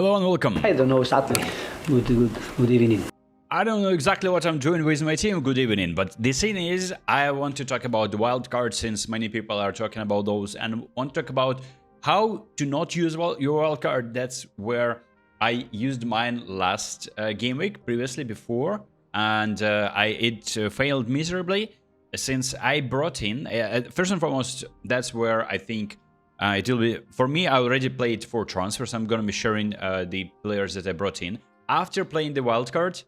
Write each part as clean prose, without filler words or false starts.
Hello and welcome. I don't know exactly. Good evening. I don't know exactly what I'm doing with my team. Good evening. But the thing is, I want to talk about the wildcard since many people are talking about those and want to talk about how to not use your wildcard. That's where I used mine last game week, previously before, and it failed miserably since I brought in, first and foremost, that's where I think it will be, for me, I already played 4 transfers. I'm going to be sharing the players that I brought in. After playing the wildcard,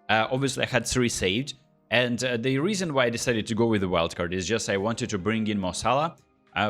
obviously I had 3 saved. And the reason why I decided to go with the wildcard is just I wanted to bring in Mo Salah,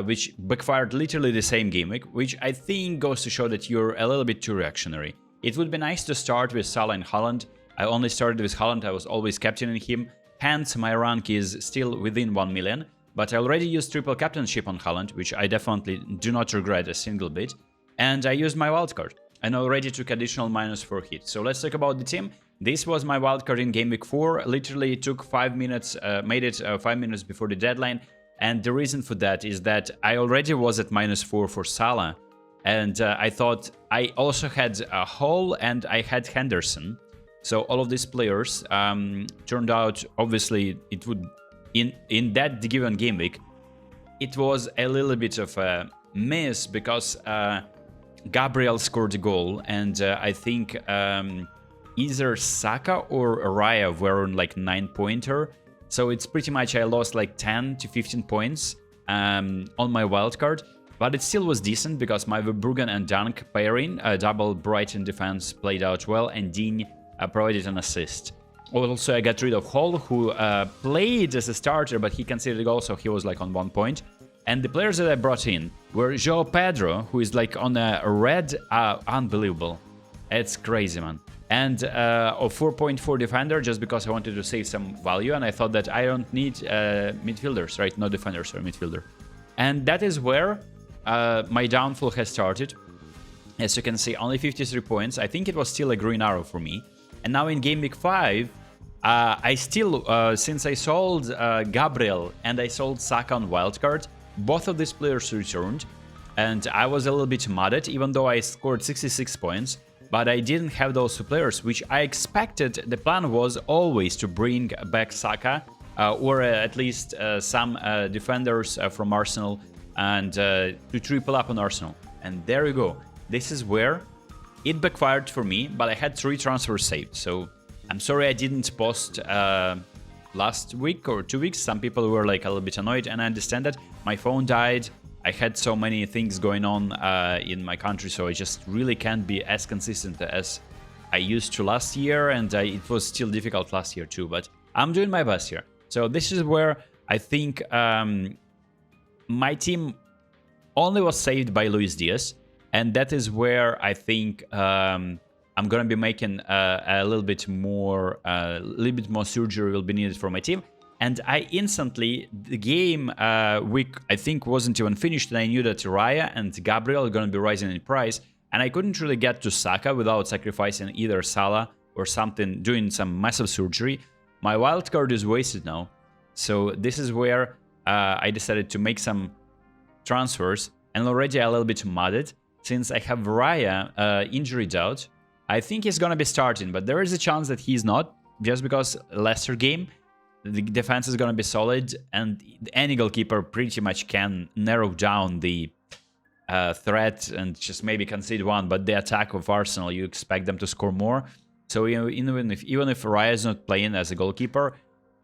which backfired literally the same game week, which I think goes to show that you're a little bit too reactionary. It would be nice to start with Salah and Haaland. I only started with Haaland. I was always captaining him. Hence, my rank is still within 1 million. But I already used triple captainship on Haaland, which I definitely do not regret a single bit. And I used my wildcard. And already took additional -4 hits. So let's talk about the team. This was my wildcard in Game Week 4. Literally took 5 minutes, made it 5 minutes before the deadline. And the reason for that is that I already was at -4 for Salah. And I thought I also had Hall and I had Henderson. So all of these players turned out, obviously, it would... In that given game week, it was a little bit of a miss because Gabriel scored a goal, and I think either Saka or Raya were on like 9-pointer. So it's pretty much I lost like 10 to 15 points on my wildcard, but it still was decent because my Verbruggen and Dunk pairing, double Brighton defense, played out well, and Dean provided an assist. Also, I got rid of Hall, who played as a starter, but he conceded a goal, so he was like on 1 point. And the players that I brought in were João Pedro, who is like on a red, unbelievable. It's crazy, man. And a 4.4 defender, just because I wanted to save some value, and I thought that I don't need midfielders, right? No defenders or midfielder. And that is where my downfall has started. As you can see, only 53 points. I think it was still a green arrow for me. And now in Game Week 5, I still, since I sold Gabriel and I sold Saka on wildcard, both of these players returned. And I was a little bit mad at, even though I scored 66 points. But I didn't have those 2 players, which I expected. The plan was always to bring back Saka, or at least some defenders from Arsenal, and to triple up on Arsenal. And there you go. This is where it backfired for me, but I had 3 transfers saved. So I'm sorry I didn't post last week or 2 weeks. Some people were like a little bit annoyed, and I understand that. My phone died. I had so many things going on in my country, so I just really can't be as consistent as I used to last year, and it was still difficult last year too, but I'm doing my best here. So this is where I think my team only was saved by Luis Diaz, and that is where I think I'm gonna be making a little bit more surgery will be needed for my team. And I instantly, the game week, I think, wasn't even finished, and I knew that Raya and Gabriel are going to be rising in price, and I couldn't really get to Saka without sacrificing either Salah or something, doing some massive surgery. My wildcard is wasted now, so this is where I decided to make some transfers, and already a little bit mudded, since I have Raya injured out. I think he's going to be starting, but there is a chance that he's not, just because Leicester game, the defense is going to be solid, and any goalkeeper pretty much can narrow down the threat and just maybe concede 1. But the attack of Arsenal, you expect them to score more. So even if Raya is not playing as a goalkeeper,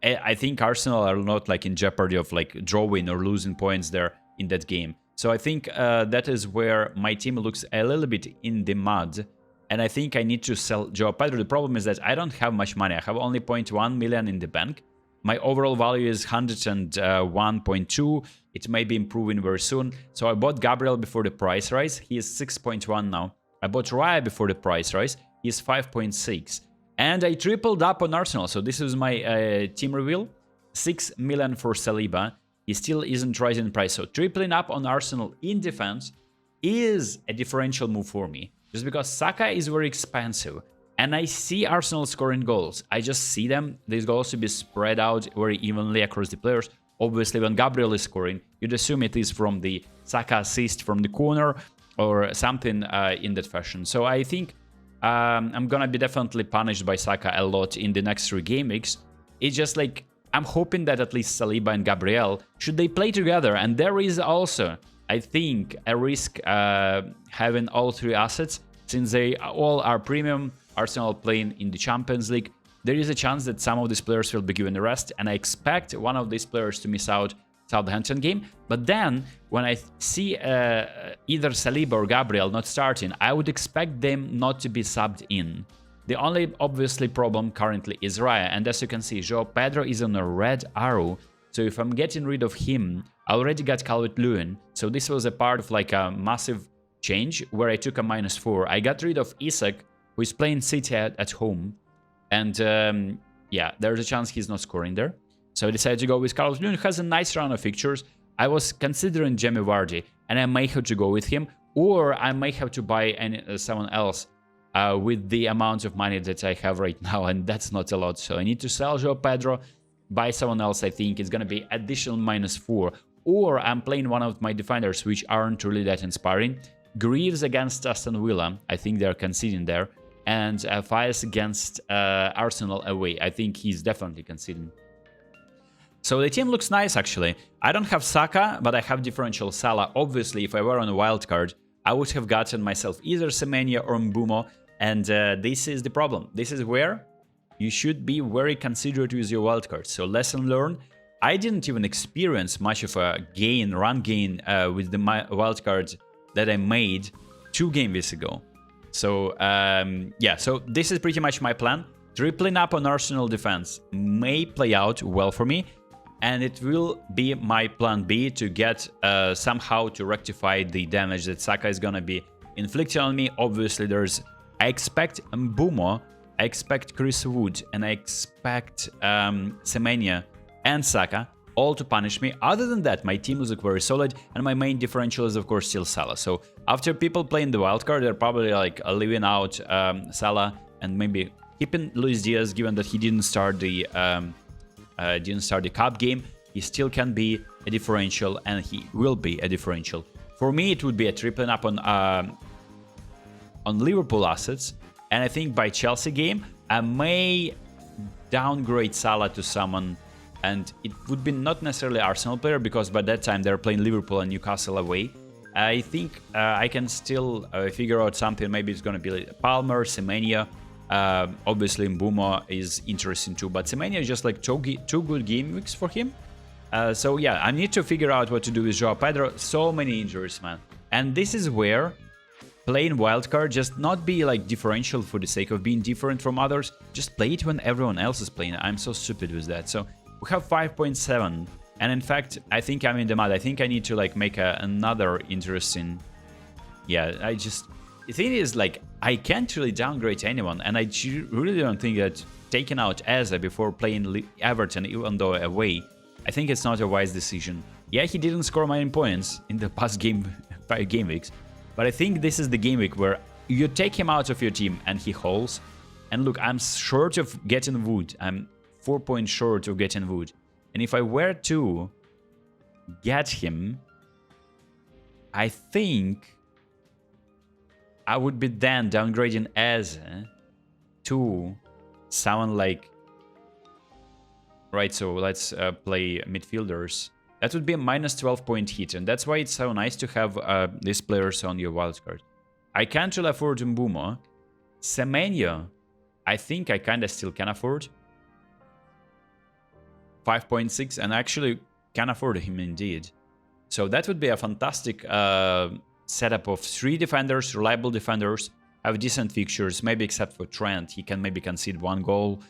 I think Arsenal are not like in jeopardy of like drawing or losing points there in that game. So I think that is where my team looks a little bit in the mud. And I think I need to sell João Pedro. The problem is that I don't have much money. I have only 0.1 million in the bank. My overall value is 101.2. It may be improving very soon. So I bought Gabriel before the price rise. He is 6.1 now. I bought Raya before the price rise. He is 5.6. And I tripled up on Arsenal. So this is my team reveal. 6 million for Saliba. He still isn't rising in price. So tripling up on Arsenal in defense is a differential move for me. Just because Saka is very expensive. And I see Arsenal scoring goals. I just see them. These goals to be spread out very evenly across the players. Obviously, when Gabriel is scoring, you'd assume it is from the Saka assist from the corner or something in that fashion. So I think I'm gonna be definitely punished by Saka a lot in the next 3 game weeks. It's just like I'm hoping that at least Saliba and Gabriel, should they play together, and there is also, I think, a risk having all 3 assets, since they all are premium. Arsenal playing in the Champions League, there is a chance that some of these players will be given a rest, and I expect one of these players to miss out Southampton game. But then when I see either Saliba or Gabriel not starting, I would expect them not to be subbed in. The only obviously problem currently is Raya, and as you can see, João Pedro is on a red arrow, so if I'm getting rid of him, I already got Calvert-Lewin, so this was a part of like a massive change where I took a -4. I got rid of Isak, who is playing City at home, and yeah, there's a chance he's not scoring there. So I decided to go with Calvert-Lewin, who has a nice round of fixtures. I was considering Jamie Vardy, and I may have to go with him, or I may have to buy someone else with the amount of money that I have right now, and that's not a lot. So I need to sell João Pedro, buy someone else. I think it's going to be additional -4, or I'm playing one of my defenders, which aren't really that inspiring. Greaves against Aston Villa, I think they're conceding there, and Fires against Arsenal away. I think he's definitely conceding. So the team looks nice, actually. I don't have Saka, but I have differential Salah. Obviously, if I were on a wildcard, I would have gotten myself either Semenya or Mbumo, and this is the problem. This is where you should be very considerate with your wildcard. So lesson learned. I didn't even experience much of a run gain with the wildcard that I made 2 game weeks ago. So yeah, so this is pretty much my plan. Tripling up on Arsenal defense may play out well for me, and it will be my plan B to get somehow to rectify the damage that Saka is gonna be inflicting on me. Obviously, I expect Mbumo, I expect Chris Wood, and I expect Semenya and Saka all to punish me. Other than that, my team looks very solid, and my main differential is of course still Salah. So after people playing the wildcard, they're probably like leaving out Salah and maybe keeping Luis Diaz, given that he didn't start the cup game. He still can be a differential, and he will be a differential. For me, it would be a tripling up on Liverpool assets, and I think by Chelsea game, I may downgrade Salah to someone, and it would be not necessarily Arsenal player, because by that time they're playing Liverpool and Newcastle away. I think I can still figure out something. Maybe it's going to be like Palmer, Semenya. Obviously, Mbumo is interesting too, but Semenya is just like two good game weeks for him. So yeah, I need to figure out what to do with João Pedro. So many injuries, man. And this is where playing wildcard, just not be like differential for the sake of being different from others. Just play it when everyone else is playing. I'm so stupid with that. So we have 5.7, and in fact, I think I'm in the mud. I think I need to like make another interesting. Yeah, the thing is, like, I can't really downgrade anyone, and I really don't think that taking out Eze before playing Everton, even though away, I think it's not a wise decision. Yeah, he didn't score many points in the past 5 game weeks, but I think this is the game week where you take him out of your team and he holds. And look, I'm short of getting Wood. I'm 4 points short of getting Wood. And if I were to get him, I think I would be then downgrading Eze to someone like... Right, so let's play midfielders. That would be a -12 point hit, and that's why it's so nice to have these players on your wildcard. I can't really afford Mbumo. Semenya, I think I kind of still can afford. 5.6, and actually can afford him indeed. So that would be a fantastic setup of 3 defenders, reliable defenders, have decent fixtures, maybe except for Trent. He can maybe concede 1 goal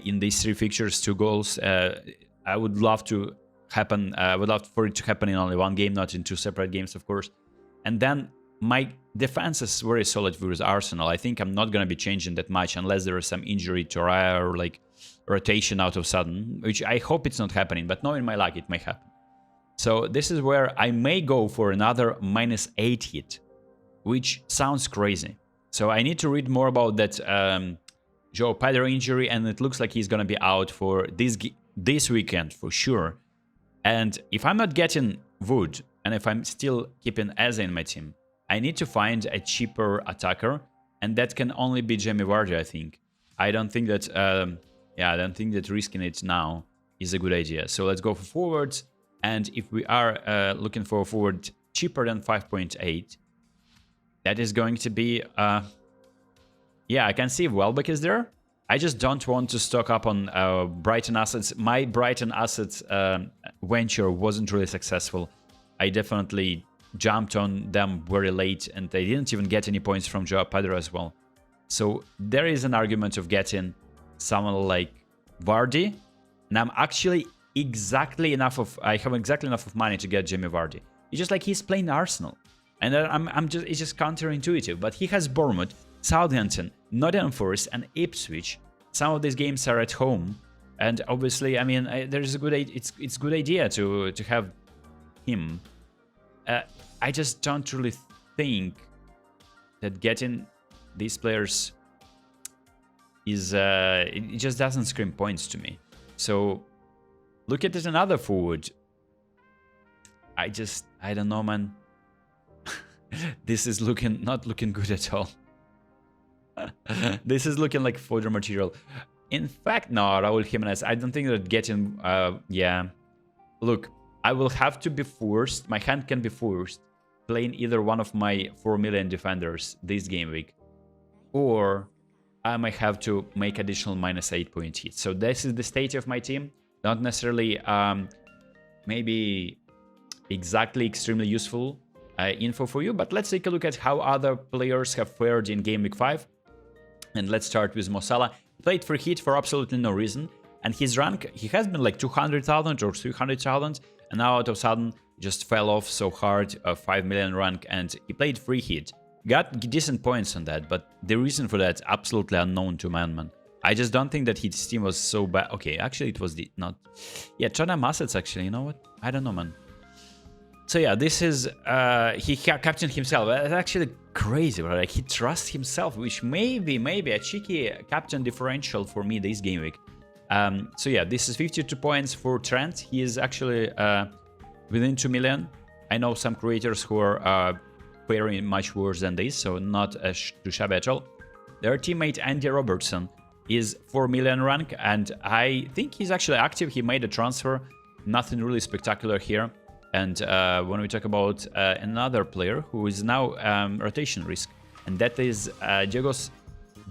in these 3 fixtures, 2 goals. I would love to happen. I would love for it to happen in only 1 game, not in 2 separate games, of course. And then my defense is very solid with Arsenal. I think I'm not going to be changing that much unless there is some injury to Raya or like rotation out of sudden, which I hope it's not happening, but knowing my luck, it may happen. So this is where I may go for another -8 hit, which sounds crazy. So I need to read more about that João Pedro injury, and it looks like he's going to be out for this weekend for sure. And if I'm not getting Wood, and if I'm still keeping Eze in my team, I need to find a cheaper attacker, and that can only be Jamie Vardy, I think. I don't think that, I don't think that risking it now is a good idea. So let's go for forwards, and if we are looking for a forward cheaper than 5.8, that is going to be, I can see Welbeck is there. I just don't want to stock up on Brighton assets. My Brighton assets venture wasn't really successful. I definitely jumped on them very late, and they didn't even get any points from Joao Pedro as well. So there is an argument of getting someone like Vardy, and I'm actually I have exactly enough of money to get Jamie Vardy. It's just like he's playing Arsenal, and it's just counterintuitive. But he has Bournemouth, Southampton, Nottingham Forest, and Ipswich. Some of these games are at home, and obviously, I mean, there's a good. It's good idea to have him. I just don't really think that getting these players is it just doesn't scream points to me. So look at it another forward. I don't know, man. This is not looking good at all. This is looking like fodder material. In fact, no, Raul Jimenez, I don't think that getting Look, I will have to be forced, my hand can be forced playing either one of my 4 million defenders this game week, or I might have to make additional -8 point hits. So this is the state of my team. Not necessarily maybe exactly extremely useful info for you, but let's take a look at how other players have fared in Game Week 5. And let's start with Mo Salah. He played free hit for absolutely no reason, and his rank, he has been like 200,000 or 300,000, and now out of sudden just fell off so hard, 5 million rank, and he played free hit. Got decent points on that, but the reason for that absolutely unknown to man. I just don't think that his team was so bad. Okay, actually it was not. Yeah, Tottenham assets actually, you know what? I don't know, man. So yeah, this is, he captained himself. That's actually crazy, right? Like he trusts himself, which maybe a cheeky captain differential for me this game week. So yeah, this is 52 points for Trent. He is actually within 2 million. I know some creators who are faring much worse than this, so not too shabby at all. Their teammate Andy Robertson is 4 million rank, and I think he's actually active. He made a transfer, nothing really spectacular here. And when we talk about another player who is now rotation risk, and that is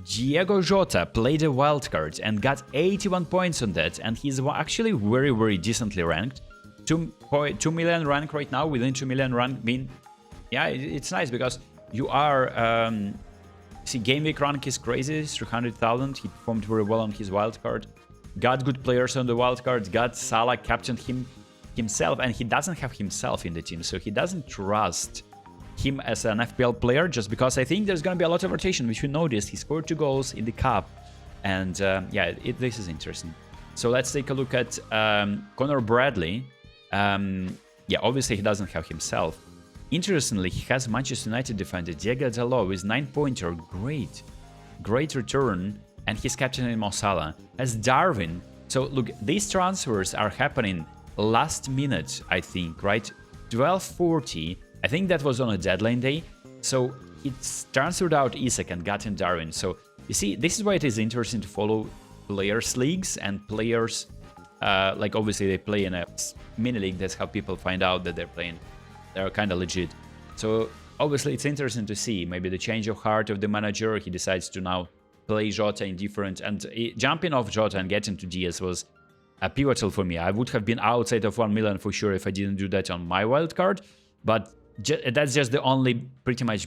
Diego Jota, played a wildcard and got 81 points on that, and he's actually very, very decently ranked. 2 million rank right now, within 2 million rank, yeah, it's nice because you are... see, game week rank is crazy, 300,000, he performed very well on his wildcard. Got good players on the wildcard, got Salah, captained himself, and he doesn't have himself in the team, so he doesn't trust him as an FPL player, just because I think there's going to be a lot of rotation, which we noticed. He scored 2 goals in the cup, and yeah, this is interesting. So let's take a look at Connor Bradley. Yeah, obviously he doesn't have himself. Interestingly, he has Manchester United defender Diego Dalot with 9-pointer, great return, and he's captaining Mo Salah. As Darwin, so look, these transfers are happening last minute, I think, right? 12:40. I think that was on a deadline day. So it's transferred out Isak and got in Darwin. So you see, this is why it is interesting to follow players' leagues and players. Like obviously they play in a mini league. That's how people find out that they're playing. They're kind of legit. So obviously it's interesting to see maybe the change of heart of the manager. He decides to now play Jota in different, and jumping off Jota and getting to Diaz was pivotal for me. I would have been outside of 1 million for sure if I didn't do that on my wildcard, but that's just the only pretty much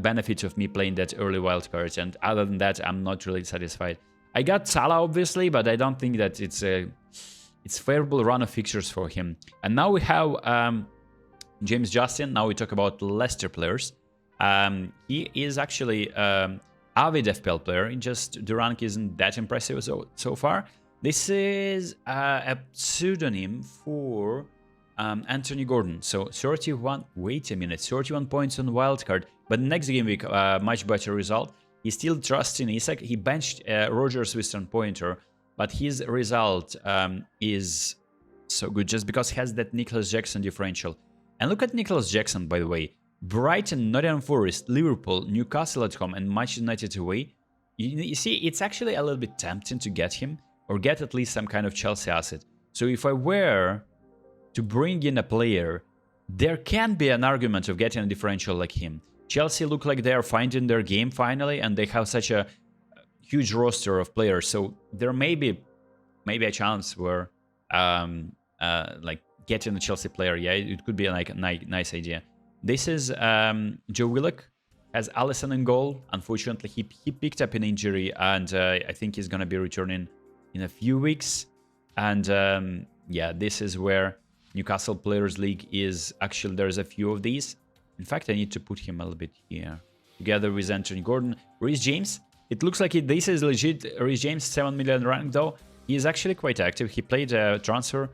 benefit of me playing that early wildcard, and other than that, I'm not really satisfied. I got Salah obviously, but I don't think that it's a favorable run of fixtures for him. And now we have James Justin. Now we talk about Leicester players. He is actually avid FPL player. Just the rank isn't that impressive so far. This is a pseudonym for Anthony Gordon. So 31, wait a minute, 31 points on wildcard. But next game week, much better result. He still trusts in Isak. He benched Rogers with 10-pointer, but his result is so good just because he has that Nicholas Jackson differential. And look at Nicholas Jackson, by the way. Brighton, Nottingham Forest, Liverpool, Newcastle at home, and Manchester United away. You see, it's actually a little bit tempting to get him, or get at least some kind of Chelsea asset. So if I were to bring in a player, there can be an argument of getting a differential like him. Chelsea look like they are finding their game finally, and they have such a huge roster of players. So there may be a chance where like getting a Chelsea player, yeah, it could be like a nice idea. This is Joe Willock, has Alisson in goal. Unfortunately, he picked up an injury, and I think he's gonna be returning in a few weeks. And yeah, this is where Newcastle Players League is. Actually, there's a few of these. In fact, I need to put him a little bit here, together with Anthony Gordon. Reece James, it looks like this is legit. Reece James, 7 million rank though. He is actually quite active. He played a transfer.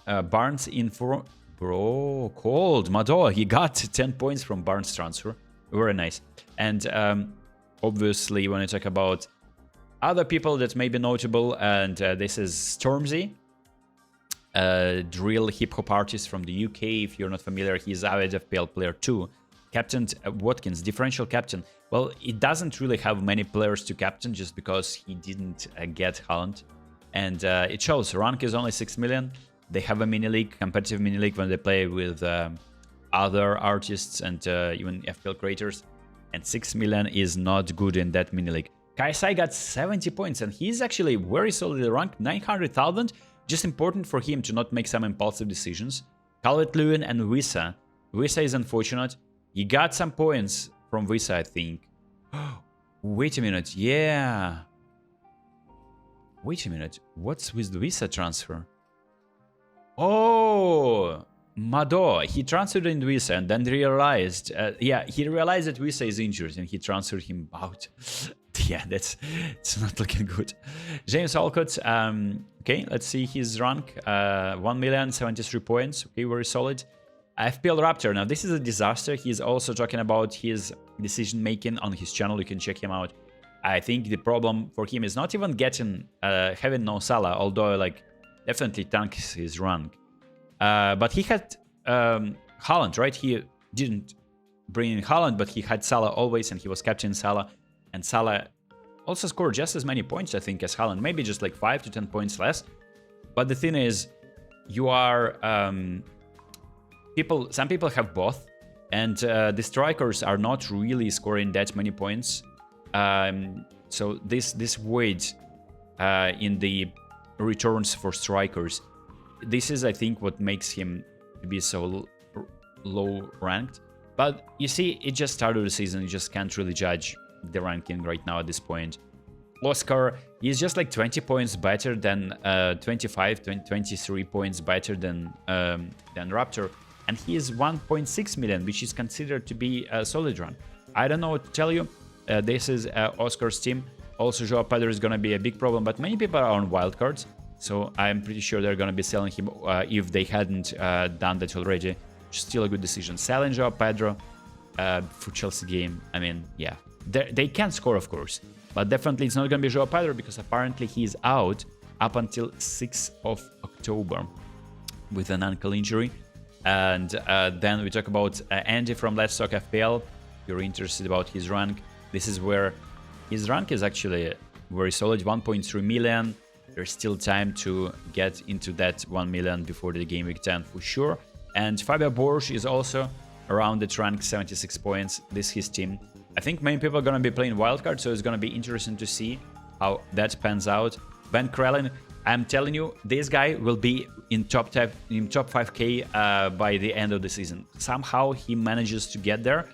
Barnes in for... Bro, cold. Mado, he got 10 points from Barnes transfer. Very nice. And obviously, when I talk about other people that may be notable, and this is Stormzy, drill hip-hop artist from the UK. If you're not familiar, he's avid FPL player too. Captain Watkins, differential captain. Well, it doesn't really have many players to captain just because he didn't get Haaland. And it shows rank is only 6 million. They have a mini league, competitive mini league, when they play with other artists and even FPL creators. And 6 million is not good in that mini league. Kaisai got 70 points, and he's actually very solidly ranked, 900,000. Just important for him to not make some impulsive decisions. Calvert-Lewin and Wissa. Wissa is unfortunate. He got some points from Wissa, I think. Wait a minute, yeah. Wait a minute, what's with the Wissa transfer? Oh, Mado, he transferred in Wissa and then realized, he realized that Wissa is injured and he transferred him out. Yeah, it's not looking good. James Alcott, okay, let's see his rank. 1,073 points, okay, very solid. FPL Raptor, now this is a disaster. He's also talking about his decision making on his channel. You can check him out. I think the problem for him is not even getting, having no Salah, although like definitely tanks his rank. But he had Haaland, right? He didn't bring in Haaland, but he had Salah always, and he was captain Salah. And Salah also scored just as many points, I think, as Haaland. Maybe just like 5 to 10 points less. But the thing is, you are... some people have both. And the strikers are not really scoring that many points. So this weight in the returns for strikers, this is, I think, what makes him to be so low ranked. But you see, it just started the season. You just can't really judge the ranking right now at this point. Oscar, he's just like 20 points better than 23 points better than Raptor, and he is 1.6 million, which is considered to be a solid run. I don't know what to tell you. This is Oscar's team. Also, Joao Pedro is going to be a big problem, but many people are on wildcards, so I'm pretty sure they're going to be selling him if they hadn't done that already. Still a good decision. Selling Joao Pedro for Chelsea game, I mean, yeah. They can score, of course, but definitely it's not going to be Joao Pedro because apparently he's out up until 6th of October with an ankle injury. And then we talk about Andy from Let's Talk FPL. If you're interested about his rank, this is where his rank is actually very solid, 1.3 million. There's still time to get into that 1 million before the game week 10 for sure. And Fabio Borges is also around the rank, 76 points. This is his team. I think many people are going to be playing wildcard, so it's going to be interesting to see how that pans out. Ben Krellin, I'm telling you, this guy will be in top 5k by the end of the season. Somehow he manages to get there.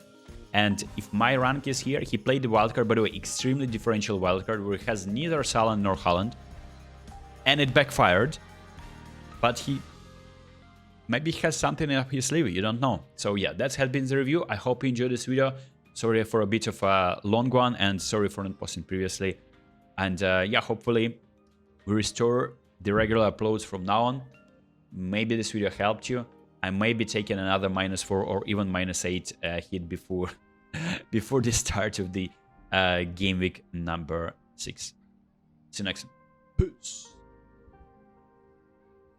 And if my rank is here, he played the wildcard, by the way, extremely differential wildcard, where he has neither Salah nor Haaland. And it backfired. But maybe he has something up his sleeve, you don't know. So yeah, that has been the review. I hope you enjoyed this video. Sorry for a bit of a long one, and sorry for not posting previously. And yeah, hopefully we restore the regular uploads from now on. Maybe this video helped you. I may be taking another -4 or even -8 hit before the start of the game week number 6. See you next time. Peace.